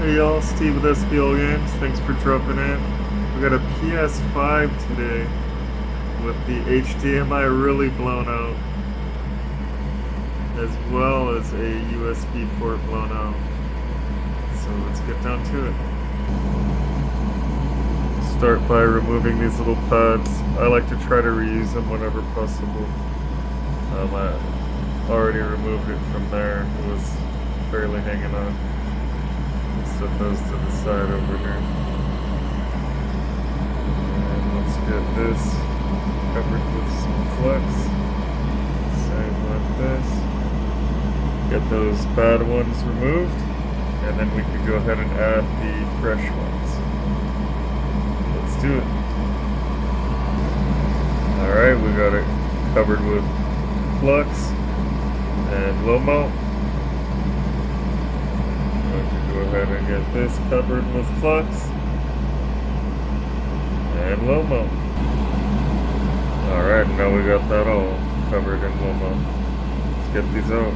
Hey y'all, Steve with SBL Games. Thanks for dropping in. We got a PS5 today with the HDMI really blown out, as well as a USB port blown out. So let's get down to it. Start by removing these little pads. I like to try to reuse them whenever possible. I already removed it from there. It was barely hanging on. Set those to the side over here. And let's get this covered with some flux. Same like this. Get those bad ones removed. And then we can go ahead and add the fresh ones. Let's do it. Alright, we got it covered with flux and low mount. Go ahead and get this covered with flux and low mount. Alright, now we got that all covered in low mount. Let's get these out.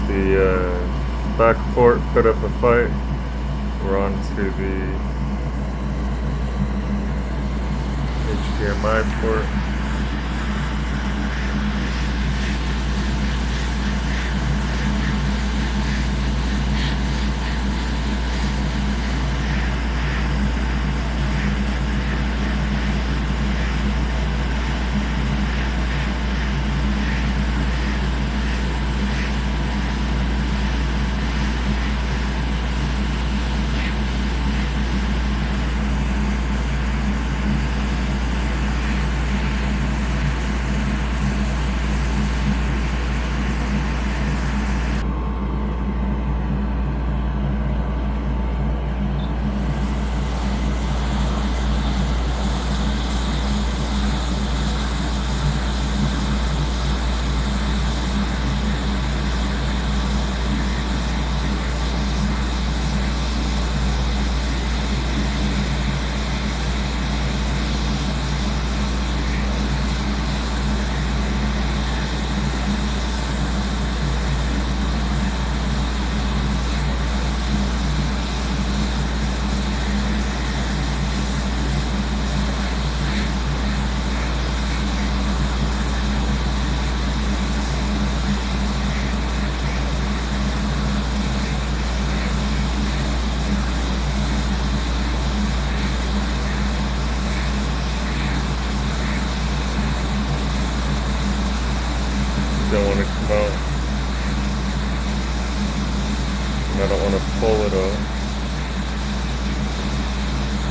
The back port put up a fight. We're on to the HDMI port. Don't want to come out. And I don't want to pull it out.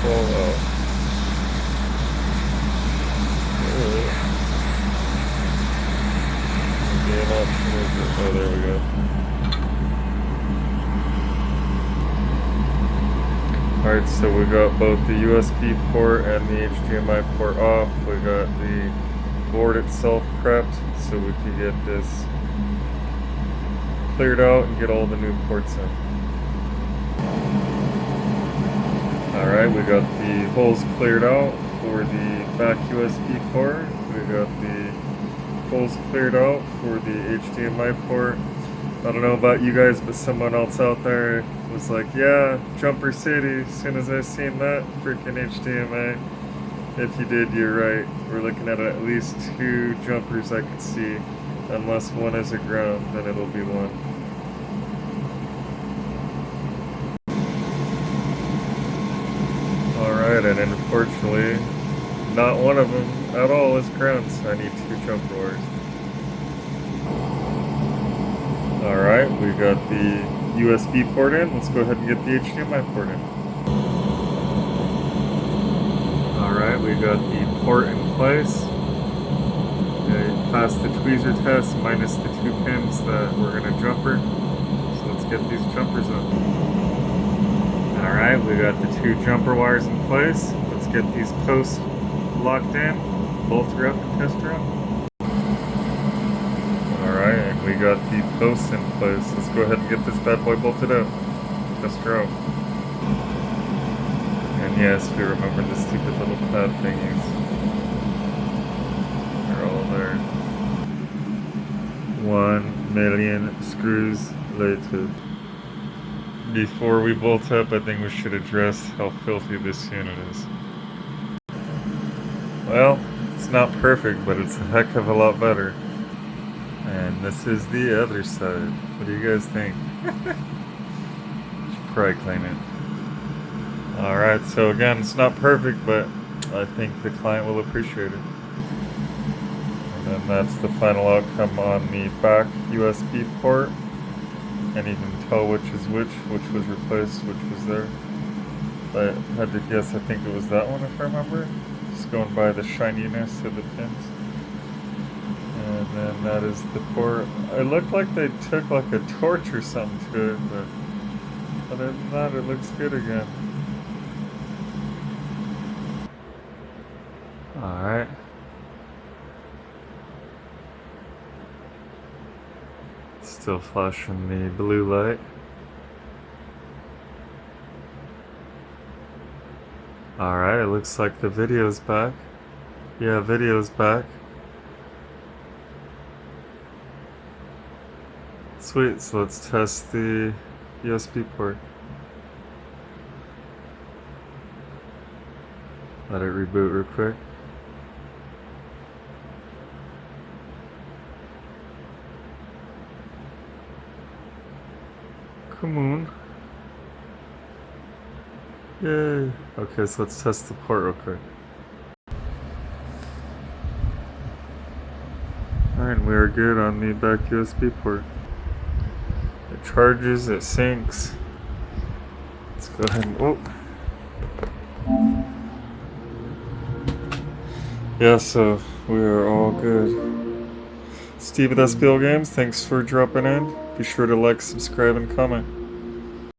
Pull out. Maybe an option is it? Oh, there we go. Alright, so we got both the USB port and the HDMI port off. We got the board itself prepped so we can get this cleared out and get all the new ports in. Alright, we got the holes cleared out for the back USB port. We got the holes cleared out for the HDMI port. I don't know about you guys, but someone else out there was like, yeah, Jumper City, as soon as I seen that freaking HDMI. If you did, you're right. We're looking at least 2 jumpers I could see. Unless one is a ground, then it'll be one. Alright, and unfortunately, not one of them at all is ground, so I need 2 jumper wires. Alright, we got the USB port in. Let's go ahead and get the HDMI port in. Alright, we got the port in place. Okay, passed the tweezer test minus the 2 pins that were gonna jumper. So let's get these jumpers up. Alright, we got the 2 jumper wires in place. Let's get these posts locked in, bolt her up and test her up. Alright, and we got the posts in place. Let's go ahead and get this bad boy bolted up. Test her out. And yes, we remember the stupid little pad thingies. They're all there. 1 million screws later. Before we bolt up, I think we should address how filthy this unit is. Well, it's not perfect, but it's a heck of a lot better. And this is the other side. What do you guys think? Should probably clean it. Alright, so again, it's not perfect, but I think the client will appreciate it. And then that's the final outcome on the back USB port. Can't even tell which is which was replaced, which was there. But I had to guess, I think it was that one if I remember. Just going by the shininess of the pins. And then that is the port. It looked like they took like a torch or something to it, but other than that, it looks good again. Alright. Still flashing the blue light. Alright, it looks like the video's back. Yeah, video's back. Sweet, so let's test the USB port. Let it reboot real quick. Come on. Yay. Okay, so let's test the port real quick. Alright, we are good on the back USB port. It charges, it syncs. Let's go ahead and, oh. Yeah, so we are all good. Steve at SBL Games, thanks for dropping in. Be sure to like, subscribe, and comment.